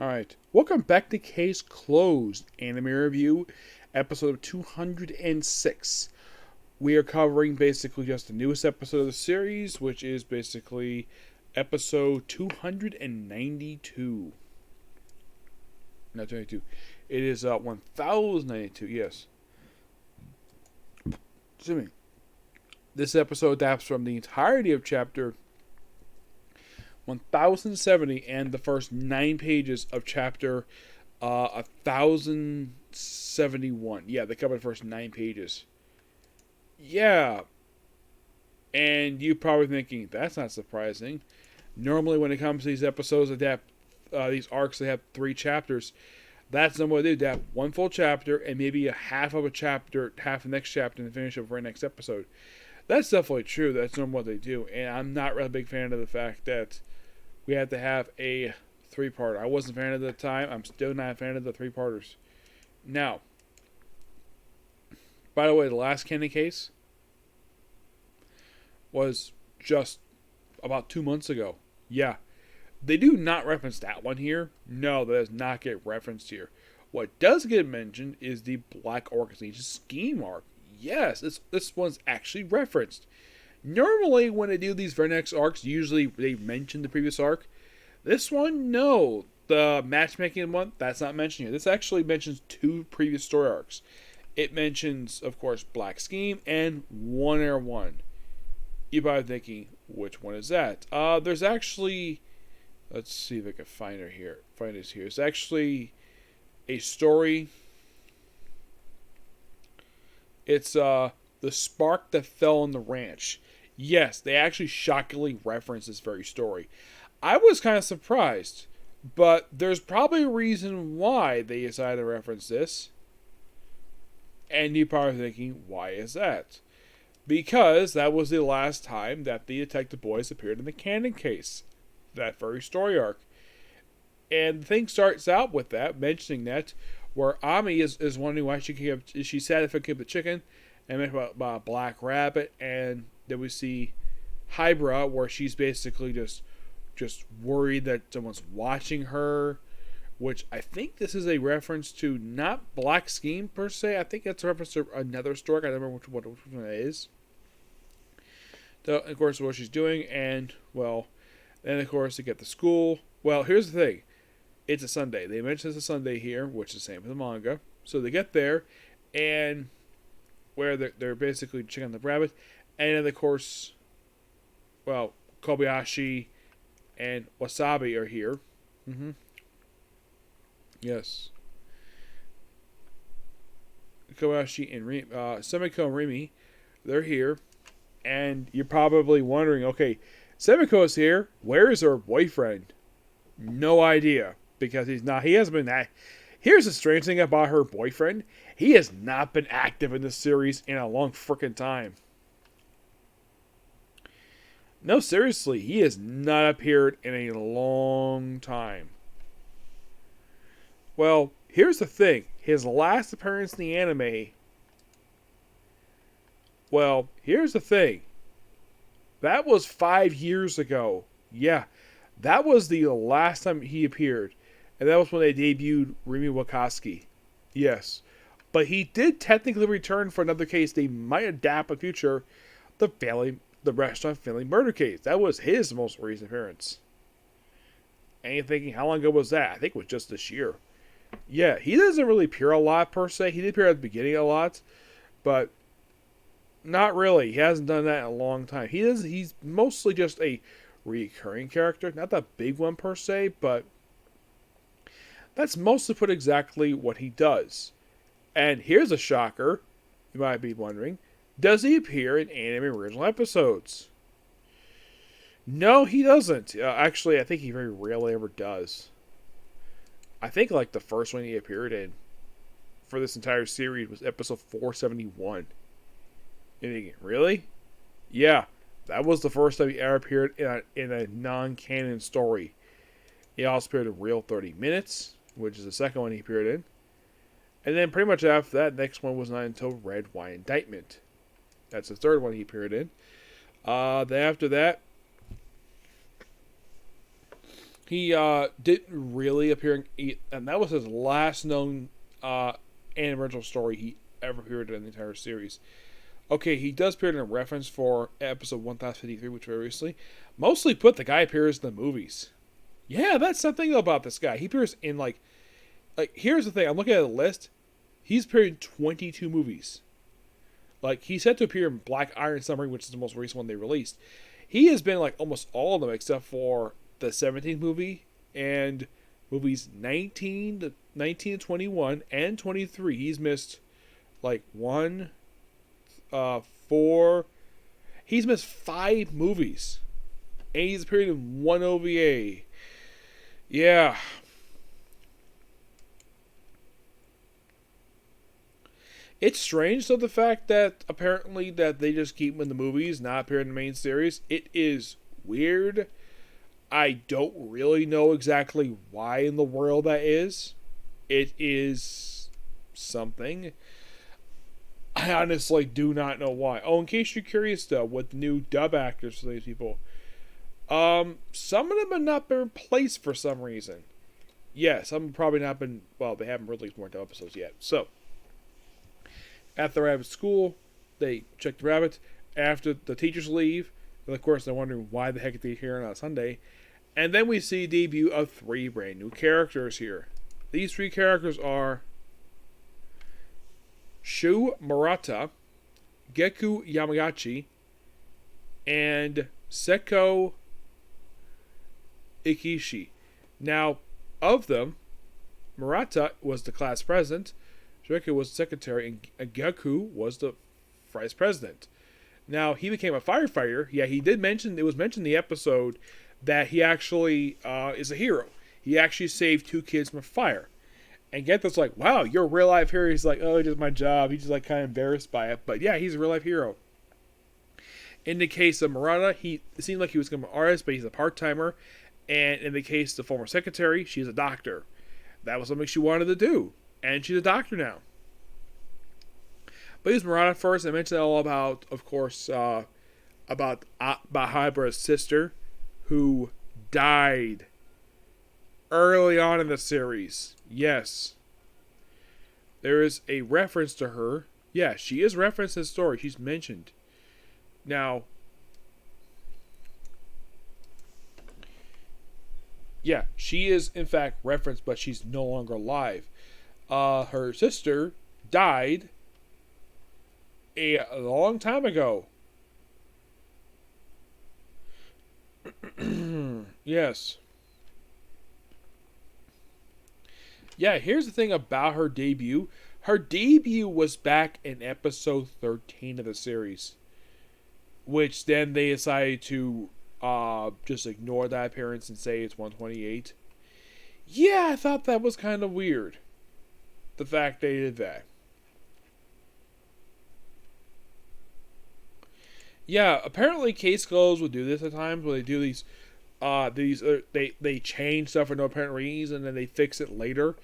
Alright, welcome back to Case Closed Anime Review, episode 206. We are covering basically just the newest episode of the series, which is basically episode 292. Not 22. It is 1092, yes. Excuse me. This episode adapts from the entirety of chapter 1070 and the first 9 pages of chapter 1071. Yeah, they cover the first 9 pages. Yeah. And you're probably thinking, that's not surprising. Normally when it comes to these episodes, these arcs, they have 3 chapters. That's not what they do. They have 1 full chapter and maybe a half of a chapter, half the next chapter, and finish up for the next episode. That's definitely true. That's normally what they do. And I'm not really a big fan of the fact that we had to have a 3-part. I wasn't a fan of it at the time. I'm still not a fan of the 3-parters. Now, by the way, the last Candy case was just about 2 months ago. Yeah. They do not reference that one here. No, that does not get referenced here. What does get mentioned is the Black Organization Scheme arc. Yes, this one's actually referenced. Normally, when they do these very next arcs, usually they mention the previous arc. This one, no. The matchmaking one, that's not mentioned here. This actually mentions 2 previous story arcs. It mentions, of course, Black Scheme and One Air One. You're probably thinking, which one is that? There's actually, let's see if I can find it here. It's actually a story. It's the spark that fell on the ranch. Yes, they actually shockingly reference this very story. I was kind of surprised, but there's probably a reason why they decided to reference this. And you're probably thinking, why is that? Because that was the last time that the Detective Boys appeared in the canon case. That very story arc. And the thing starts out with that, mentioning that, where Ami is wondering why she's sad if I keep the chicken, and make about a black rabbit, and then we see Hybra, where she's basically just worried that someone's watching her, which I think this is a reference to not Black Scheme per se. I think it's a reference to another story. I don't remember which one it is. So, of course, what she's doing, and, well, then, of course, they get to school. Well, here's the thing. It's a Sunday. They mention it's a Sunday here, which is the same as the manga. So they get there, and where they're basically checking on the rabbit, and then, of course, well, Kobayashi and Wasabi are here. Yes. Kobayashi and Semiko and Rimi, they're here. And you're probably wondering, okay, Semiko's here. Where is her boyfriend? No idea. Because he hasn't been that. Here's the strange thing about her boyfriend. He has not been active in this series in a long frickin' time. No, seriously, he has not appeared in a long time. Well, here's the thing. His last appearance in the anime. Well, here's the thing. That was 5 years ago. Yeah, that was the last time he appeared. And that was when they debuted Rimi Wakaski. Yes. But he did technically return for another case they might adapt in the future. The restaurant family murder case. That was his most recent appearance. And you're thinking, how long ago was that? I think it was just this year. Yeah, he doesn't really appear a lot per se. He did appear at the beginning a lot. But not really. He hasn't done that in a long time. He's mostly just a recurring character. Not the big one per se, but that's mostly put exactly what he does. And here's a shocker. You might be wondering. Does he appear in anime original episodes? No, he doesn't. Actually, I think he very rarely ever does. I think like the first one he appeared in for this entire series was episode 471. You're thinking, really? Yeah, that was the first time he ever appeared in a non-canon story. He also appeared in Real 30 Minutes, which is the second one he appeared in. And then pretty much after that, next one was not until Red Wine Indictment. That's the third one he appeared in. Then after that, He didn't really appear in, and that was his last known and original story he ever appeared in the entire series. Okay, he does appear in a reference for episode 1053, which very recently. Mostly put, the guy appears in the movies. Yeah, that's something about this guy. He appears in here's the thing. I'm looking at the list. He's appeared in 22 movies. Like, he's set to appear in Black Iron Submarine, which is the most recent one they released. He has been like almost all of them except for the 17th movie and movies 19 to 21 and 23. He's missed like one, 4. He's missed 5 movies, and he's appeared in 1 OVA. Yeah. It's strange, though, the fact that apparently that they just keep him in the movies, not appear in the main series. It is weird. I don't really know exactly why in the world that is. It is something. I honestly do not know why. Oh, in case you're curious, though, with new dub actors for these people, some of them have not been replaced for some reason. Yeah, some have probably not been. Well, they haven't released more dub episodes yet. So, at the rabbit school, they check the rabbit. After the teachers leave, and of course they're wondering why the heck are they here on a Sunday. And then we see the debut of 3 brand new characters here. These 3 characters are Shu Murata, Geku Yamagachi, and Seko Ikishi. Now, of them, Murata was the class president, Shueika was the secretary, and Geku was the vice president. Now, he became a firefighter. Yeah, he did mention, it was mentioned in the episode that he actually is a hero. He actually saved 2 kids from a fire. And Gentho's like, wow, you're a real life hero. He's like, oh, it's just my job. He's just like kind of embarrassed by it. But yeah, he's a real life hero. In the case of Murata, it seemed like he was going to be an artist, but he's a part-timer. And in the case of the former secretary, she's a doctor. That was something she wanted to do. And she's a doctor now. But here's Murata first. I mentioned all about, of course, about Bahibara's sister, who died early on in the series. Yes. There is a reference to her. Yeah, she is referenced in the story. She's mentioned. Now, yeah, she is in fact referenced, but she's no longer alive. Her sister died a long time ago. Yes. Yeah, here's the thing about her debut. Her debut was back in episode 13 of the series, which then they decided to just ignore that appearance and say it's 128. Yeah, I thought that was kind of weird. The fact they did that. Yeah, apparently case closed would do this at times where they do they change stuff for no apparent reason and then they fix it later.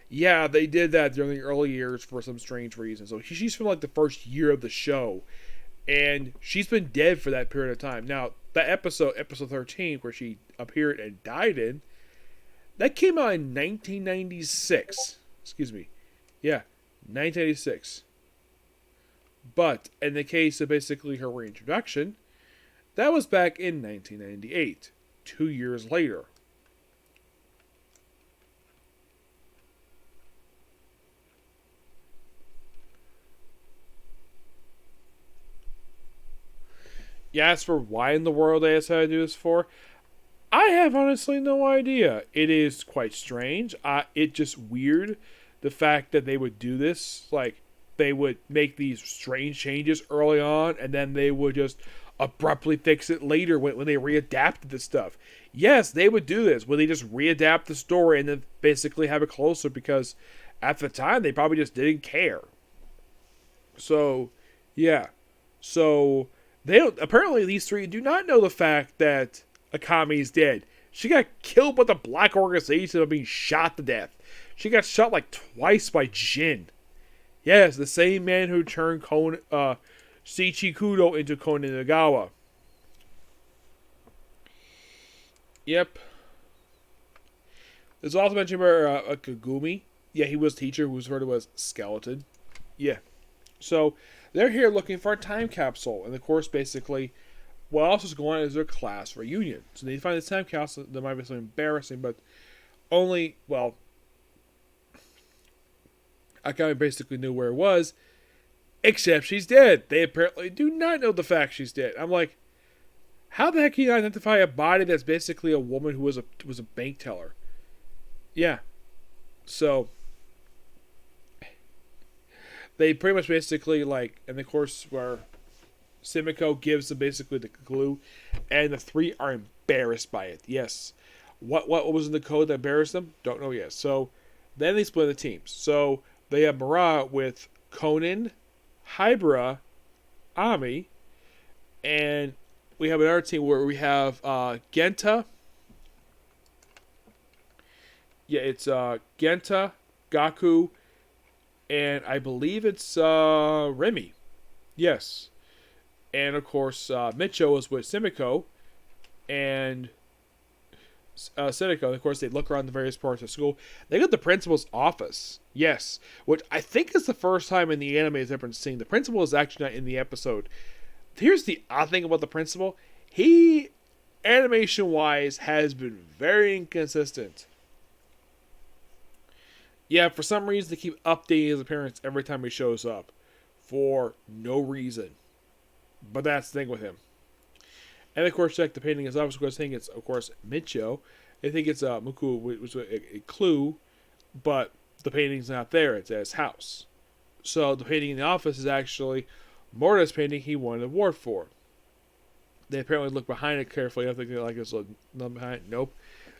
Yeah, they did that during the early years for some strange reason. So she's from like the first year of the show, and she's been dead for that period of time. Now, that episode 13, where she appeared and died in, that came out in 1996. Excuse me. Yeah, 1996. But in the case of basically her reintroduction, that was back in 1998, 2 years later. You ask for why in the world they decided to do this for? I have honestly no idea. It is quite strange. It's just weird the fact that they would do this. Like, they would make these strange changes early on, and then they would just abruptly fix it later when they readapted the stuff. Yes, they would do this, where they just readapt the story and then basically have it closer, because at the time they probably just didn't care. So, yeah. So, they don't, apparently these 3 do not know the fact that Akemi is dead. She got killed by the Black Organization of being shot to death. She got shot like twice by Jin. Yes, the same man who turned Shichi Kudo into Koninigawa. Yep. There's also mentioned about a Kagumi. Yeah, he was a teacher who was referred to as Skeleton. Yeah. So they're here looking for a time capsule. And of course, basically, what else is going on is their class reunion. So they find this time capsule that might be something embarrassing, but only, well, Akemi basically knew where it was, except she's dead. They apparently do not know the fact she's dead. I'm like, how the heck can you identify a body that's basically a woman who was a bank teller? Yeah. So they pretty much basically like, and of course where Simiko gives them basically the clue, and the three are embarrassed by it. Yes. What was in the code that embarrassed them? Don't know yet. So then they split the teams. So they have Mara with Conan, Hybra, Ami, and we have another team where we have Genta. Yeah, it's Genta, Gaku, and I believe it's Remy. Yes. And of course, Micho is with Simiko and Seneko. And of course, they look around the various parts of school. They go to the principal's office. Yes. Which I think is the first time in the anime I've ever seen. The principal is actually not in the episode. Here's the odd thing about the principal. He, animation-wise, has been very inconsistent. Yeah, for some reason, they keep updating his appearance every time he shows up. For no reason. But that's the thing with him. And of course, check the painting is obviously because I think it's, of course, Micho. I think it's Muku, which was a clue, but the painting's not there. It's at his house. So the painting in the office is actually Morta's painting he won an award for. They apparently look behind it carefully. I think they're like there's nothing behind it. Nope.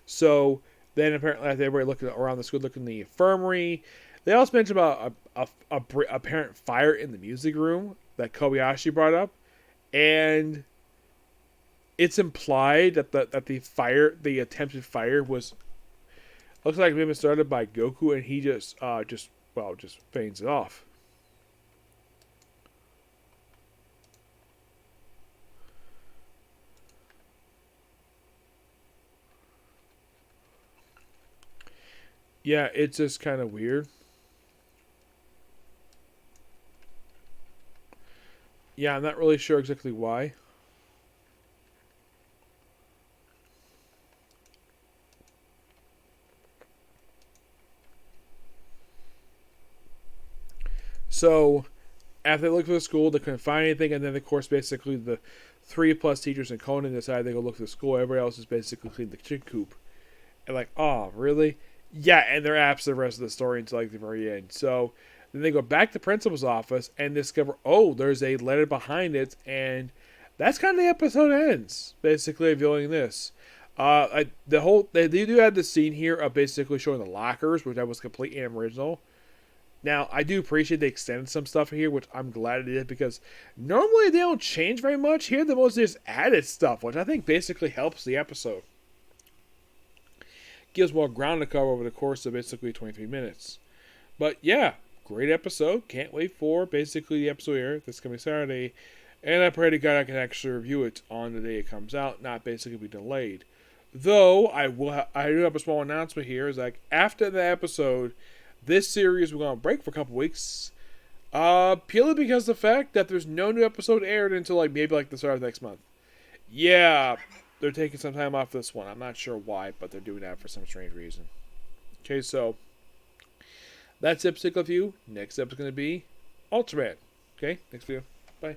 So then apparently everybody looking around the school, looking in the infirmary. They also mentioned about a apparent fire in the music room that Kobayashi brought up. And it's implied that the attempted fire was looks like maybe started by Goku, and he just feigns it off. Yeah, it's just kind of weird. Yeah, I'm not really sure exactly why. So, after they looked for the school, they couldn't find anything, and then, of course, basically the 3+ teachers and Conan decided they go look for the school. Everybody else is basically cleaned the chicken coop. And like, oh, really? Yeah, and they're absent the rest of the story until like the very end. So then they go back to the principal's office and discover, oh, there's a letter behind it, and that's kind of the episode ends. Basically, revealing this. They do have the scene here of basically showing the lockers, which that was completely original. Now, I do appreciate they extended some stuff here, which I'm glad they did, because normally they don't change very much. Here, the most just added stuff, which I think basically helps the episode. Gives more ground to cover over the course of basically 23 minutes. But yeah, great episode. Can't wait for basically the episode here this coming Saturday. And I pray to God I can actually review it on the day it comes out, not basically be delayed. Though I do have a small announcement here. Is like after the episode, this series we're going to break for a couple weeks. Purely because of the fact that there's no new episode aired until like maybe like the start of next month. Yeah, they're taking some time off this one. I'm not sure why, but they're doing that for some strange reason. Okay, so that's it, particular view. Next up is going to be Ultraman. Okay, next video. Bye.